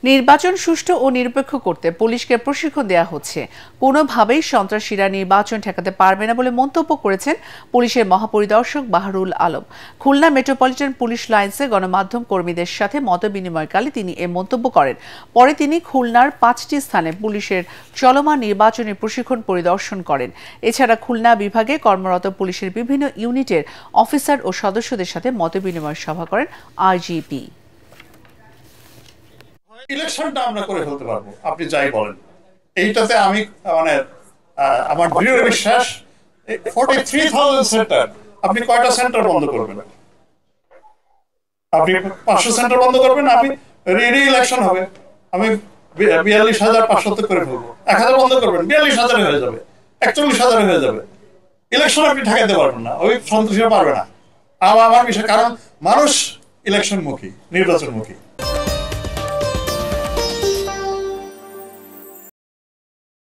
নির্বাচন সুষ্ঠু ও নিরপেক্ষ করতে পুলিশকে প্রশিক্ষণ দেওয়া হচ্ছে, কোনোভাবেই সন্ত্রাসীরা নির্বাচন ঠেকাতে পারবে না বলে মন্তব্য করেছেন পুলিশের মহাপরিদর্শক বাহরুল আলম। খুলনা মেট্রোপলিটন পুলিশ লাইন্সে গণমাধ্যম কর্মীদের সাথে মতবিনিময়কালে তিনি এ মন্তব্য করেন। পরে তিনি খুলনার 5টি স্থানে পুলিশের চলমান নির্বাচনী প্রশিক্ষণ পরিদর্শন করেন। এছাড়া খুলনা বিভাগে কর্মরত পুলিশের বিভিন্ন ইউনিটের অফিসার ও সদস্যদের সাথে মতবিনিময় সভা করেন আইজিপি। ইলেকশনটা আমরা করে ফেলতে পারবো, আপনি যাই বলেন। এইটাতে আমি মানে আমার দৃঢ় বিশ্বাস 43,000 সেন্টার, আপনি কয়টা সেন্টার বন্ধ করবেন? আপনি 500 সেন্টার বন্ধ করবেন, আপনি রি-ইলেকশন হবে। আমি 42,500 করে ফেলবো। 1,000 বন্ধ করবেন, 42,000 হয়ে যাবে, 41,000 হয়ে যাবে। ইলেকশন আপনি ঠেকাতে পারবেন না, ওই সন্ত্রাসীরা পারবে না। আমার বিষয়, কারণ মানুষ ইলেকশন মুখী, নির্বাচন মুখী।